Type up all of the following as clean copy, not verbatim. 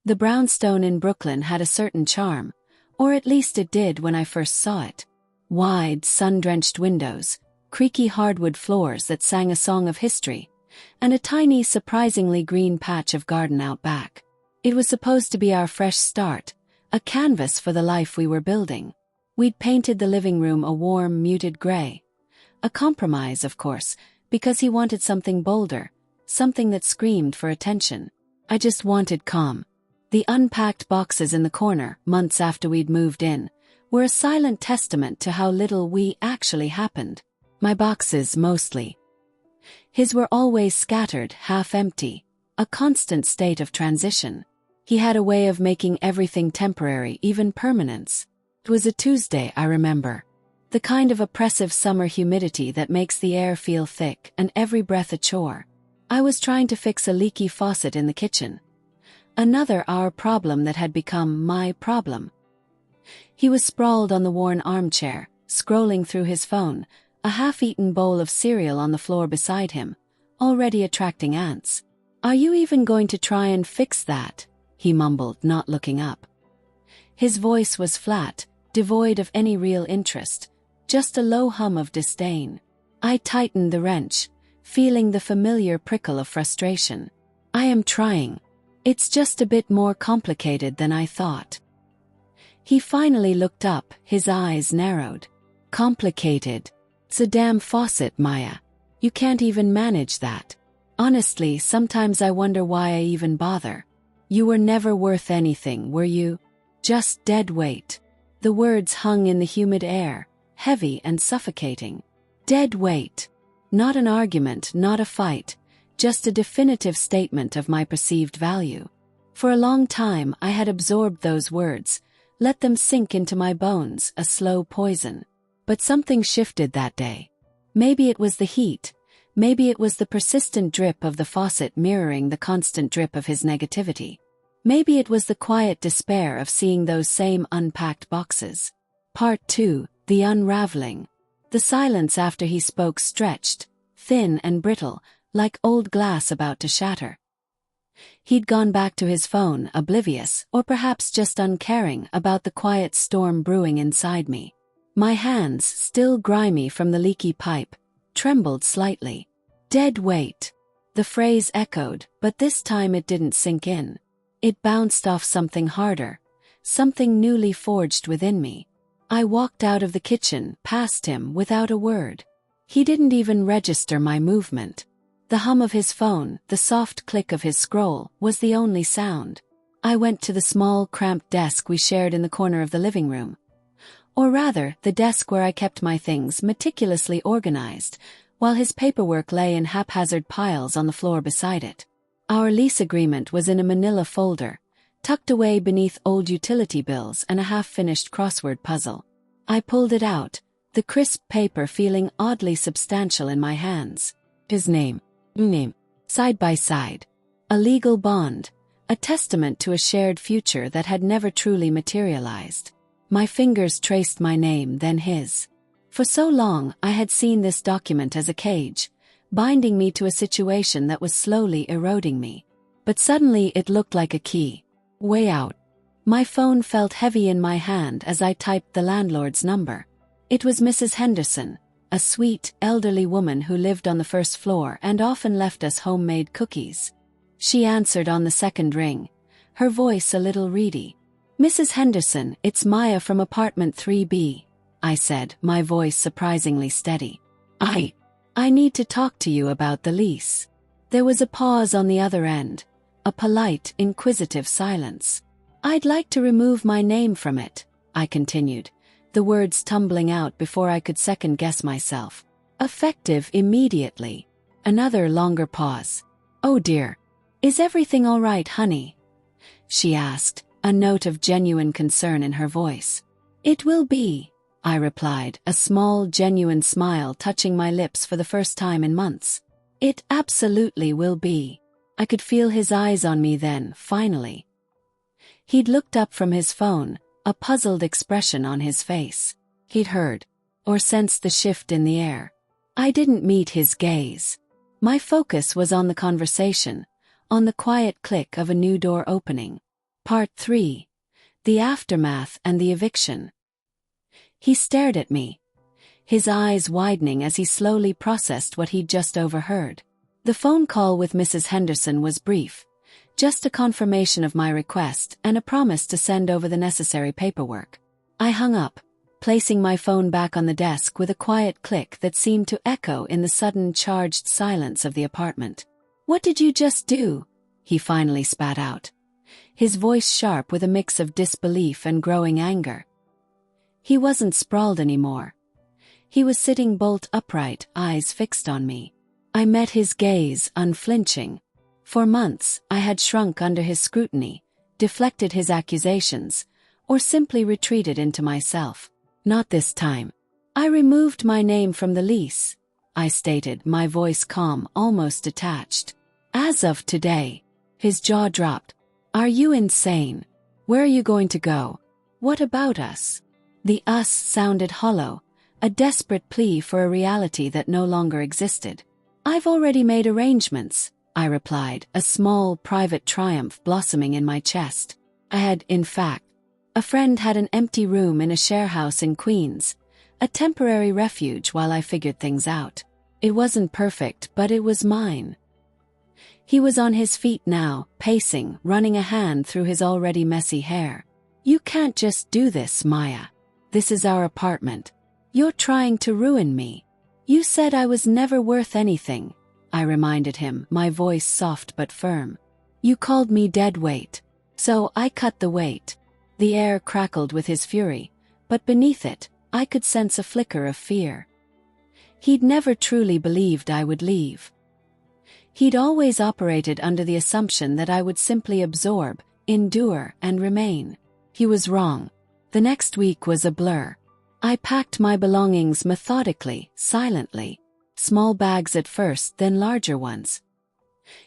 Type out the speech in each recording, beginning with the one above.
The brownstone in Brooklyn had a certain charm, or at least it did when I first saw it. Wide, sun-drenched windows, creaky hardwood floors that sang a song of history, and a tiny, surprisingly green patch of garden out back. It was supposed to be our fresh start, a canvas for the life we were building. We'd painted the living room a warm, muted gray. A compromise, of course, because he wanted something bolder, something that screamed for attention. I just wanted calm. The unpacked boxes in the corner, months after we'd moved in, were a silent testament to how little we actually happened. My boxes, mostly. His were always scattered, half empty, a constant state of transition. He had a way of making everything temporary, even permanence. It was a Tuesday, I remember. The kind of oppressive summer humidity that makes the air feel thick and every breath a chore. I was trying to fix a leaky faucet in the kitchen. Another our problem that had become my problem. He was sprawled on the worn armchair, scrolling through his phone, a half-eaten bowl of cereal on the floor beside him, already attracting ants. "Are you even going to try and fix that?" he mumbled, not looking up. His voice was flat, devoid of any real interest, just a low hum of disdain. I tightened the wrench, feeling the familiar prickle of frustration. "I am trying. It's just a bit more complicated than I thought." He finally looked up, his eyes narrowed. "Complicated? It's a damn faucet, Maya. You can't even manage that. Honestly, sometimes I wonder why I even bother. You were never worth anything, were you? Just dead weight." The words hung in the humid air, heavy and suffocating. Dead weight. Not an argument, not a fight, just a definitive statement of my perceived value. For a long time I had absorbed those words, let them sink into my bones, a slow poison. But something shifted that day. Maybe it was the heat, maybe it was the persistent drip of the faucet mirroring the constant drip of his negativity. Maybe it was the quiet despair of seeing those same unpacked boxes. Part 2, the unraveling. The silence after he spoke stretched, thin and brittle, like old glass about to shatter. He'd gone back to his phone, oblivious, or perhaps just uncaring about the quiet storm brewing inside me. My hands, still grimy from the leaky pipe, trembled slightly. Dead weight. The phrase echoed, but this time it didn't sink in. It bounced off something harder, something newly forged within me. I walked out of the kitchen, past him, without a word. He didn't even register my movement. The hum of his phone, the soft click of his scroll, was the only sound. I went to the small, cramped desk we shared in the corner of the living room. Or rather, the desk where I kept my things meticulously organized, while his paperwork lay in haphazard piles on the floor beside it. Our lease agreement was in a manila folder, tucked away beneath old utility bills and a half-finished crossword puzzle. I pulled it out, the crisp paper feeling oddly substantial in my hands. His name, side by side. A legal bond, a testament to a shared future that had never truly materialized. My fingers traced my name, then his. For so long I had seen this document as a cage, binding me to a situation that was slowly eroding me. But suddenly it looked like a key. Way out. My phone felt heavy in my hand as I typed the landlord's number. It was Mrs. Henderson, a sweet, elderly woman who lived on the first floor and often left us homemade cookies. She answered on the second ring, her voice a little reedy. "Mrs. Henderson, it's Maya from apartment 3B, I said, my voice surprisingly steady. I need to talk to you about the lease." There was a pause on the other end, a polite, inquisitive silence. "I'd like to remove my name from it," I continued, the words tumbling out before I could second-guess myself. "Effective immediately." Another longer pause. "Oh dear. Is everything all right, honey?" she asked, a note of genuine concern in her voice. "It will be," I replied, a small, genuine smile touching my lips for the first time in months. "It absolutely will be." I could feel his eyes on me then, finally. He'd looked up from his phone, a puzzled expression on his face. He'd heard, or sensed the shift in the air. I didn't meet his gaze. My focus was on the conversation, on the quiet click of a new door opening. Part 3. The Aftermath and the Eviction. He stared at me, his eyes widening as he slowly processed what he'd just overheard. The phone call with Mrs. Henderson was brief, just a confirmation of my request and a promise to send over the necessary paperwork. I hung up, placing my phone back on the desk with a quiet click that seemed to echo in the sudden charged silence of the apartment. "What did you just do?" he finally spat out, his voice sharp with a mix of disbelief and growing anger. He wasn't sprawled anymore. He was sitting bolt upright, eyes fixed on me. I met his gaze, unflinching. For months, I had shrunk under his scrutiny, deflected his accusations, or simply retreated into myself. Not this time. "I removed my name from the lease," I stated, my voice calm, almost detached. "As of today." His jaw dropped. "Are you insane? Where are you going to go? What about us?" The us sounded hollow, a desperate plea for a reality that no longer existed. "I've already made arrangements," I replied, a small, private triumph blossoming in my chest. I had, in fact. A friend had an empty room in a share house in Queens, a temporary refuge while I figured things out. It wasn't perfect, but it was mine. He was on his feet now, pacing, running a hand through his already messy hair. "You can't just do this, Maya. This is our apartment. You're trying to ruin me." "You said I was never worth anything," I reminded him, my voice soft but firm. "You called me dead weight. So I cut the weight." The air crackled with his fury, but beneath it, I could sense a flicker of fear. He'd never truly believed I would leave. He'd always operated under the assumption that I would simply absorb, endure, and remain. He was wrong. The next week was a blur. I packed my belongings methodically, silently. Small bags at first, then larger ones.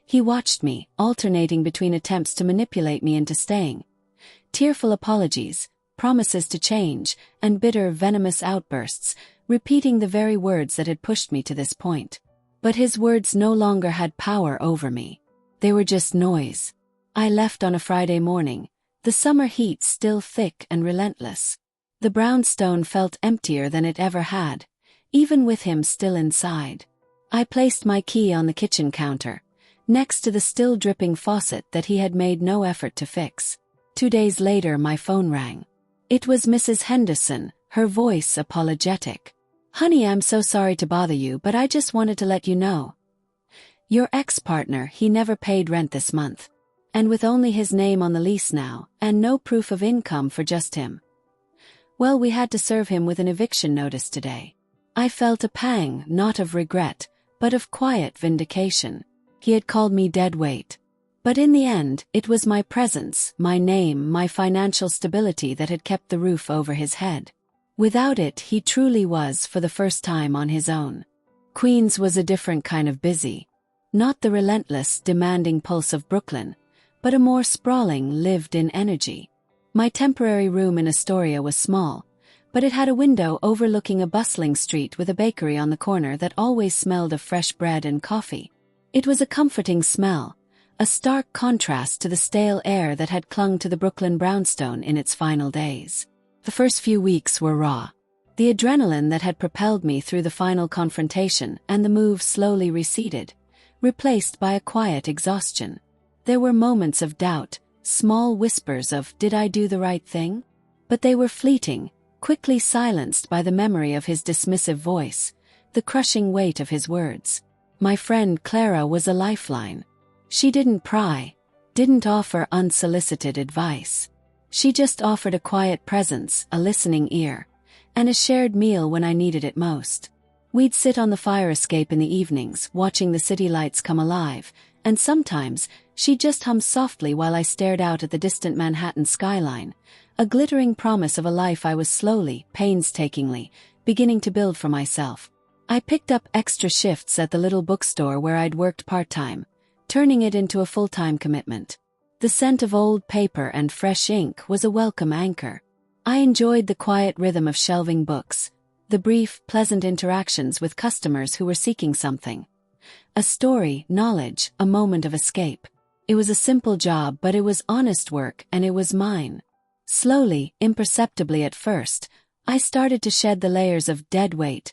He watched me, alternating between attempts to manipulate me into staying, tearful apologies, promises to change, and bitter, venomous outbursts, repeating the very words that had pushed me to this point. But his words no longer had power over me. They were just noise. I left on a Friday morning, the summer heat still thick and relentless. The brownstone felt emptier than it ever had, even with him still inside. I placed my key on the kitchen counter, next to the still dripping faucet that he had made no effort to fix. 2 days later, my phone rang. It was Mrs. Henderson, her voice apologetic. "Honey, I'm so sorry to bother you, but I just wanted to let you know. Your ex-partner, he never paid rent this month. And with only his name on the lease now, and no proof of income for just him. Well, we had to serve him with an eviction notice today." I felt a pang, not of regret, but of quiet vindication. He had called me dead weight. But in the end, it was my presence, my name, my financial stability that had kept the roof over his head. Without it, he truly was, for the first time, on his own. Queens was a different kind of busy. Not the relentless, demanding pulse of Brooklyn, but a more sprawling, lived-in energy. My temporary room in Astoria was small, but it had a window overlooking a bustling street with a bakery on the corner that always smelled of fresh bread and coffee. It was a comforting smell, a stark contrast to the stale air that had clung to the Brooklyn brownstone in its final days. The first few weeks were raw. The adrenaline that had propelled me through the final confrontation and the move slowly receded, replaced by a quiet exhaustion. There were moments of doubt, small whispers of, did I do the right thing? But they were fleeting, quickly silenced by the memory of his dismissive voice, the crushing weight of his words. My friend Clara was a lifeline. She didn't pry, didn't offer unsolicited advice. She just offered a quiet presence, a listening ear, and a shared meal when I needed it most. We'd sit on the fire escape in the evenings, watching the city lights come alive, and sometimes she'd just hum softly while I stared out at the distant Manhattan skyline, a glittering promise of a life I was slowly, painstakingly, beginning to build for myself. I picked up extra shifts at the little bookstore where I'd worked part-time, turning it into a full-time commitment. The scent of old paper and fresh ink was a welcome anchor. I enjoyed the quiet rhythm of shelving books, the brief, pleasant interactions with customers who were seeking something. A story, knowledge, a moment of escape. It was a simple job, but it was honest work, and it was mine. Slowly, imperceptibly at first, I started to shed the layers of dead weight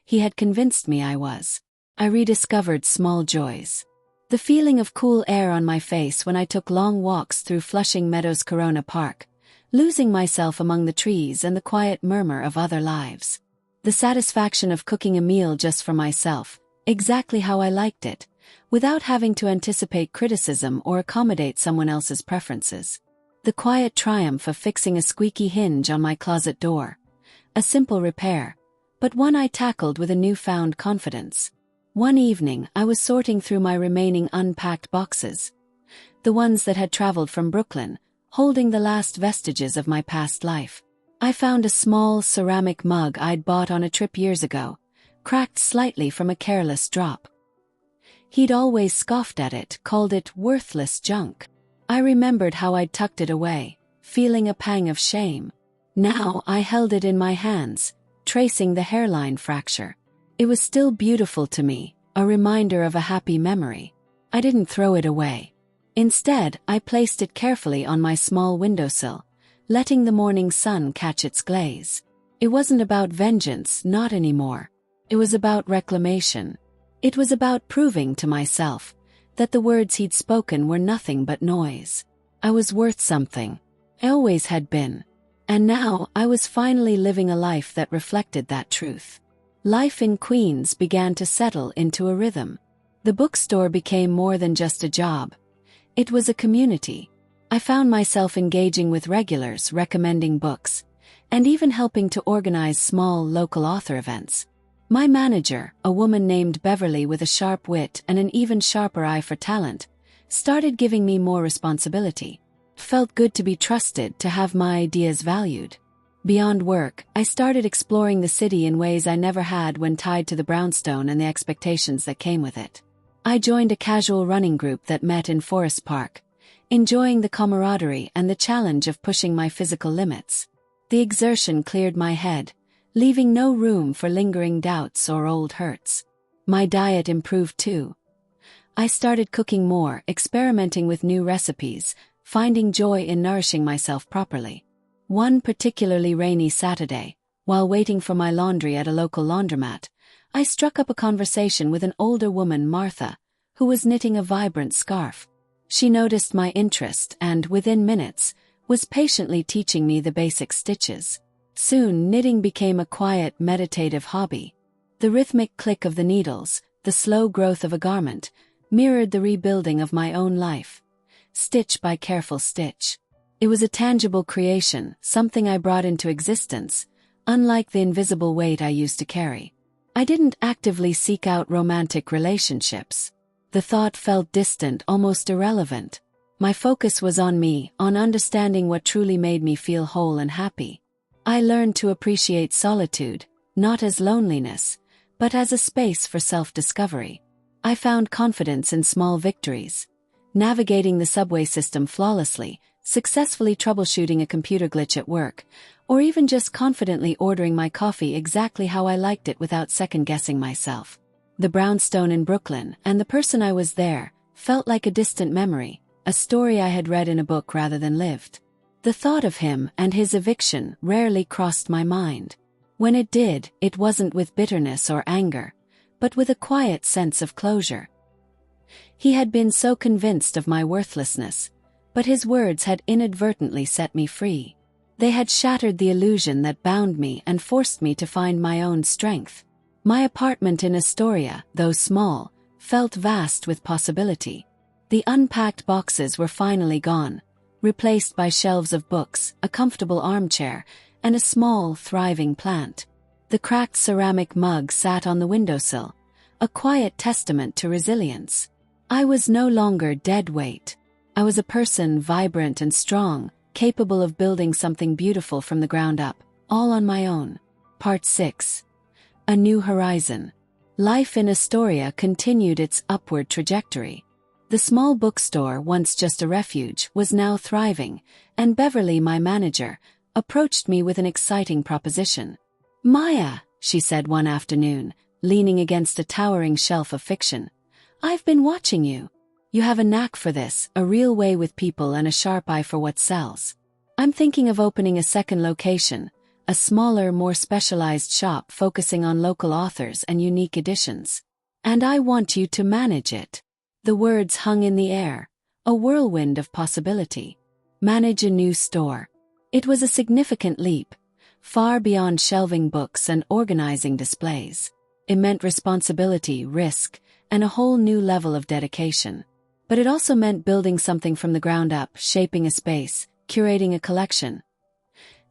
he had convinced me I was. I rediscovered small joys. The feeling of cool air on my face when I took long walks through Flushing Meadows Corona Park, losing myself among the trees and the quiet murmur of other lives. The satisfaction of cooking a meal just for myself, exactly how I liked it, without having to anticipate criticism or accommodate someone else's preferences. The quiet triumph of fixing a squeaky hinge on my closet door. A simple repair, but one I tackled with a newfound confidence. One evening, I was sorting through my remaining unpacked boxes. The ones that had traveled from Brooklyn, holding the last vestiges of my past life. I found a small ceramic mug I'd bought on a trip years ago, cracked slightly from a careless drop. He'd always scoffed at it, called it worthless junk. I remembered how I'd tucked it away, feeling a pang of shame. Now I held it in my hands, tracing the hairline fracture. It was still beautiful to me, a reminder of a happy memory. I didn't throw it away. Instead, I placed it carefully on my small windowsill, letting the morning sun catch its glaze. It wasn't about vengeance, not anymore. It was about reclamation. It was about proving to myself that the words he'd spoken were nothing but noise. I was worth something. I always had been. And now I was finally living a life that reflected that truth. Life in Queens began to settle into a rhythm. The bookstore became more than just a job. It was a community. I found myself engaging with regulars, recommending books, and even helping to organize small local author events. My manager, a woman named Beverly with a sharp wit and an even sharper eye for talent, started giving me more responsibility. It felt good to be trusted, to have my ideas valued. Beyond work, I started exploring the city in ways I never had when tied to the brownstone and the expectations that came with it. I joined a casual running group that met in Forest Park, enjoying the camaraderie and the challenge of pushing my physical limits. The exertion cleared my head, leaving no room for lingering doubts or old hurts. My diet improved too. I started cooking more, experimenting with new recipes, finding joy in nourishing myself properly. One particularly rainy Saturday, while waiting for my laundry at a local laundromat, I struck up a conversation with an older woman, Martha, who was knitting a vibrant scarf. She noticed my interest and, within minutes, was patiently teaching me the basic stitches. Soon, knitting became a quiet, meditative hobby. The rhythmic click of the needles, the slow growth of a garment, mirrored the rebuilding of my own life, stitch by careful stitch. It was a tangible creation, something I brought into existence, unlike the invisible weight I used to carry. I didn't actively seek out romantic relationships. The thought felt distant, almost irrelevant. My focus was on me, on understanding what truly made me feel whole and happy. I learned to appreciate solitude, not as loneliness, but as a space for self-discovery. I found confidence in small victories. Navigating the subway system flawlessly, successfully troubleshooting a computer glitch at work, or even just confidently ordering my coffee exactly how I liked it without second-guessing myself. The brownstone in Brooklyn, and the person I was there, felt like a distant memory, a story I had read in a book rather than lived. The thought of him and his eviction rarely crossed my mind. When it did, it wasn't with bitterness or anger, but with a quiet sense of closure. He had been so convinced of my worthlessness, but his words had inadvertently set me free. They had shattered the illusion that bound me and forced me to find my own strength. My apartment in Astoria, though small, felt vast with possibility. The unpacked boxes were finally gone, replaced by shelves of books, a comfortable armchair, and a small, thriving plant. The cracked ceramic mug sat on the windowsill, a quiet testament to resilience. I was no longer dead weight. I was a person vibrant and strong, capable of building something beautiful from the ground up, all on my own. Part 6. A New Horizon. Life in Astoria continued its upward trajectory. The small bookstore, once just a refuge, was now thriving, and Beverly, my manager, approached me with an exciting proposition. "Maya," she said one afternoon, leaning against a towering shelf of fiction, "I've been watching you. You have a knack for this, a real way with people and a sharp eye for what sells. I'm thinking of opening a second location, a smaller, more specialized shop focusing on local authors and unique editions. And I want you to manage it." The words hung in the air, a whirlwind of possibility. Manage a new store. It was a significant leap, far beyond shelving books and organizing displays. It meant responsibility, risk, and a whole new level of dedication. But it also meant building something from the ground up, shaping a space, curating a collection.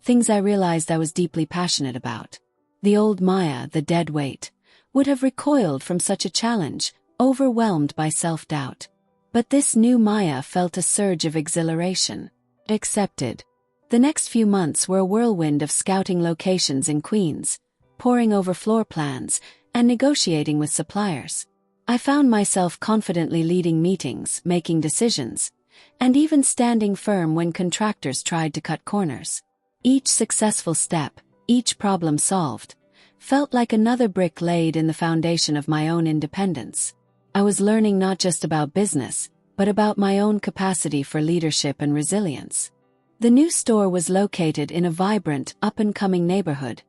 Things I realized I was deeply passionate about. The old Maya, the dead weight, would have recoiled from such a challenge, overwhelmed by self-doubt. But this new Maya felt a surge of exhilaration. Accepted. The next few months were a whirlwind of scouting locations in Queens, poring over floor plans, and negotiating with suppliers. I found myself confidently leading meetings, making decisions, and even standing firm when contractors tried to cut corners. Each successful step, each problem solved, felt like another brick laid in the foundation of my own independence. I was learning not just about business, but about my own capacity for leadership and resilience. The new store was located in a vibrant, up-and-coming neighborhood,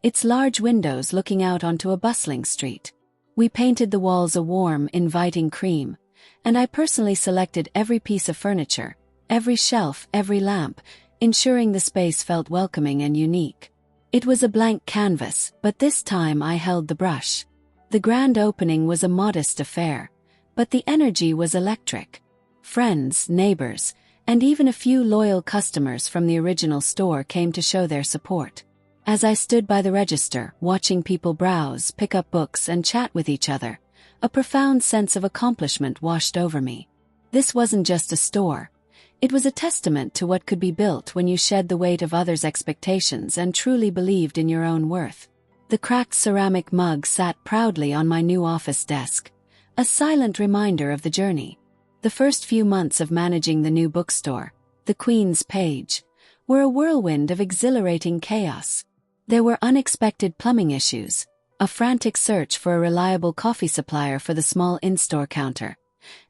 its large windows looking out onto a bustling street. We painted the walls a warm, inviting cream, and I personally selected every piece of furniture, every shelf, every lamp, ensuring the space felt welcoming and unique. It was a blank canvas, but this time I held the brush. The grand opening was a modest affair, but the energy was electric. Friends, neighbors, and even a few loyal customers from the original store came to show their support. As I stood by the register, watching people browse, pick up books, and chat with each other, a profound sense of accomplishment washed over me. This wasn't just a store. It was a testament to what could be built when you shed the weight of others' expectations and truly believed in your own worth. The cracked ceramic mug sat proudly on my new office desk, a silent reminder of the journey. The first few months of managing the new bookstore, the Queen's Page, were a whirlwind of exhilarating chaos. There were unexpected plumbing issues, a frantic search for a reliable coffee supplier for the small in-store counter,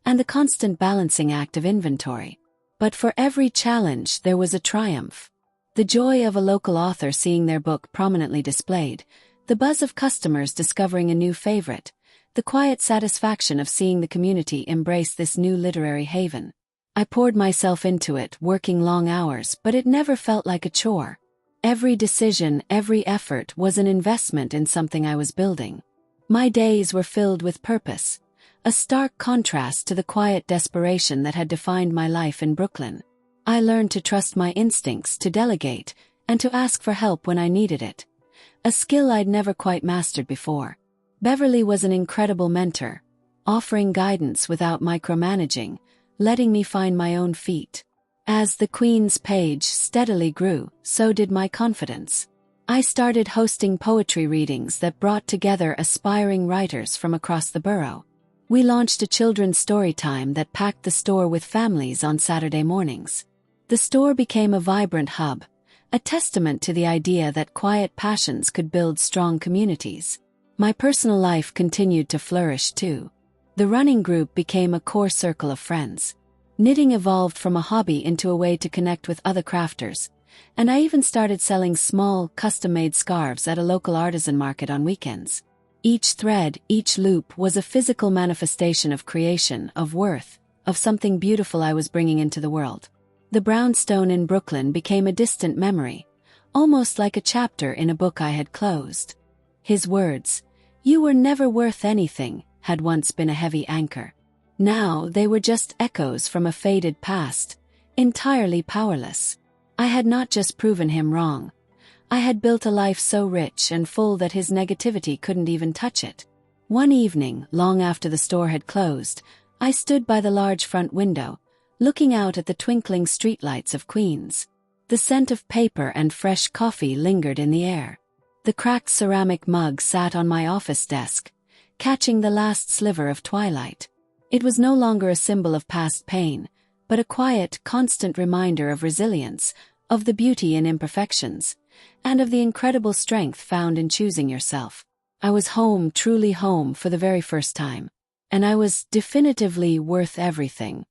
and the constant balancing act of inventory. But for every challenge there was a triumph. The joy of a local author seeing their book prominently displayed, the buzz of customers discovering a new favorite, the quiet satisfaction of seeing the community embrace this new literary haven. I poured myself into it, working long hours, but it never felt like a chore. Every decision, every effort was an investment in something I was building. My days were filled with purpose, a stark contrast to the quiet desperation that had defined my life in Brooklyn. I learned to trust my instincts, to delegate, and to ask for help when I needed it, a skill I'd never quite mastered before. Beverly was an incredible mentor, offering guidance without micromanaging, letting me find my own feet. As the Queen's Page steadily grew, so did my confidence. I started hosting poetry readings that brought together aspiring writers from across the borough. We launched a children's story time that packed the store with families on Saturday mornings. The store became a vibrant hub, a testament to the idea that quiet passions could build strong communities. My personal life continued to flourish too. The running group became a core circle of friends. Knitting evolved from a hobby into a way to connect with other crafters, and I even started selling small, custom-made scarves at a local artisan market on weekends. Each thread, each loop was a physical manifestation of creation, of worth, of something beautiful I was bringing into the world. The brownstone in Brooklyn became a distant memory, almost like a chapter in a book I had closed. His words, "You were never worth anything," had once been a heavy anchor. Now they were just echoes from a faded past, entirely powerless. I had not just proven him wrong. I had built a life so rich and full that his negativity couldn't even touch it. One evening, long after the store had closed, I stood by the large front window, looking out at the twinkling streetlights of Queens. The scent of paper and fresh coffee lingered in the air. The cracked ceramic mug sat on my office desk, catching the last sliver of twilight. It was no longer a symbol of past pain, but a quiet, constant reminder of resilience, of the beauty in imperfections, and of the incredible strength found in choosing yourself. I was home, truly home, for the very first time. and I was definitively worth everything.